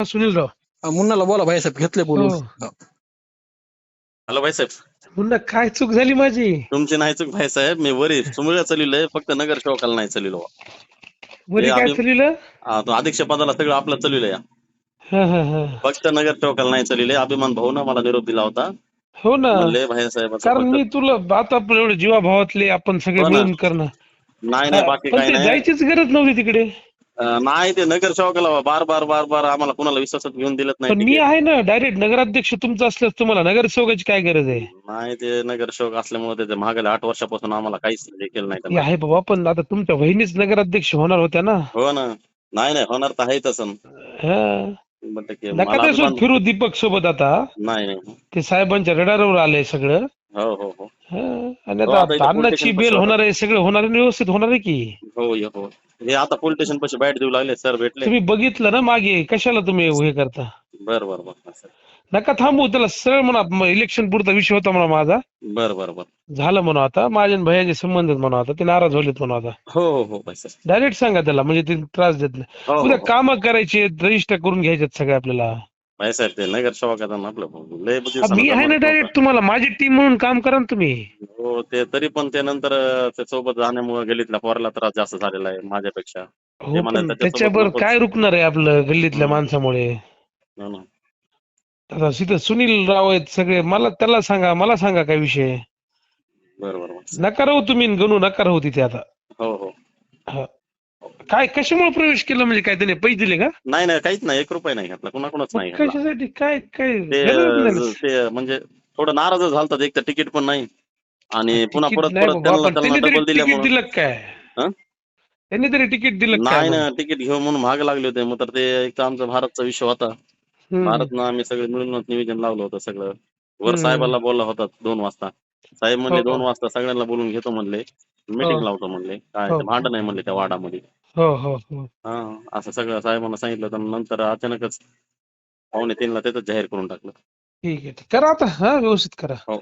सुनीलराव. मुन्नाला बोला भाईसाहेब, घेतले बोलून. हो. हॅलो भाईसाहेब, मुन्ना, काय चूक झाली माझी? तुमची नाही चूक भाईसाहेब. मी वरी सुमिळा चाललोय, फक्त नगर सेवकाला नाही चाललो. वरी काय चाललं? तो अध्यक्ष पदाला सगळं आपलं चाललोय. हा हा हा. फक्त नगर सेवकाला नाही चाललोय. अभिमान भाऊन मला निरोप दिला होता. हो ना, म्हणले भाईसाहेब कारण मी तुला आता आपण एवढे जीवाभावातले आपण सगळे हो ना. मिळून करणं. नाही बाकी पण काही ते नाही. जायचीच गरज नव्हती तिकडे. नाही ते नगर सेवकाला बार बार आम्हाला कुणाला विश्वासात घेऊन दिलत नाही पण मी तिकीट. आहे ना, डायरेक्ट नगराध्यक्ष तुमचं असल्यास तुम्हाला नगरसेवकाची काय गरज आहे? नाही ते नगर सेवक असल्यामुळे ते मागल्या 8 वर्षापासून आम्हाला काहीच हे केलं नाही हे त्यांना. आहे बाबा, पण आता तुमच्या बहिणीच नगराध्यक्ष होणार होत्या ना. हो ना. नाही होणार तर आहे तसं. हा. 100% नका मला त्यासोबत अभिमान. फिरू दीपक सोबत आता. नाही ते साहेबांच्या रडारवर आलंय सगळं. हो हा. आणि हो, आता इथं आता पोलीस अन्नाची स्टेशन बेल पाशी होणार आहे, सगळं होणार आहे, व्यवस्थित होणार आहे की. हो हे आता पोलीस स्टेशन पाशी बाईट देऊ लागले, सर भेटले. तुम्ही बघितलं ना मागे, कशाला तुम्ही हे करता? बर नका थांबू त्याला, सरळ म्हणा इलेक्शन पुरता विषय होता म्हणा माझा. बर झालं म्हणा आता, माझ्या आणि भैयाचे संबंध आहेत म्हणा आता, ते नाराज झालेत म्हणा आता. हो भाईसाहेब. डायरेक्ट सांगा त्याला, म्हणजे ते त्रास देत नाही. हो उद्या काम करायचे, रजिस्टर करून घ्यायचे सगळे आपल्याला. भाईसाहेब ते नगर सेवक आता आपलं लय मी आहे ना, डायरेक्ट तुम्हाला माझी टीम म्हणून काम करा ना तुम्ही. हो ते तरी पण ते नंतर ते सोबत जाण्यामुळे गल्लीतल्या पोराला त्रास जास्त झालेला आहे माझ्यापेक्षा. हो, पण त्याच्यावर काय रुकणार आहे आपलं गल्लीतल्या माणसामुळे? हो ना. आता तिथं सुनील राव आहेत सगळे, त्याला सांगा, मला सांगा काय विषय. बरोबर. नका राहू तुम्ही, गणू नका राहू तिथे आता. हो हा. काय कशामुळे प्रवेश केला, म्हणजे काय त्याने पैसे दिले का? नाही काहीच नाही, 1 रुपया नाही घातला, कुणाकुणाच नाही घातला. कशासाठी? काय काय ते गरज नाही. ते म्हणजे थोडं नाराज झालतात, एक तर तिकीट पण नाही आणि पुन्हा तिकीट परत नाही बाबा, पण त्यांना त्यांनी तरी डबल तिकीट दिल्यामुळे. दिलं काय? हं? त्यांनी तरी तिकीट दिलं काय नाही ना, म्हणून? तिकीट घेऊन म्हणून महाग लागले होते. मग तर ते एक तर आमचा भारतचा विषय होता. भारतनं आम्ही सगळे मिळूनच नियोजन लावलं होतं सगळं. वर साहेबाला बोलला होता 2 वाजता. साहेब म्हणले 2 वाजता सगळ्यांना बोलून घेतो म्हणले, मीटिंग लावतो म्हणले. काय ते भांडण आहे म्हणले त्या वाडामध्ये. हो. हा, असं सगळं साहेबांना सांगितलं. तर नंतर अचानकच 2:45ला तिथंच जाहीर करून टाकलं. ठीक आहे, करा आता. हा, व्यवस्थित करा. हो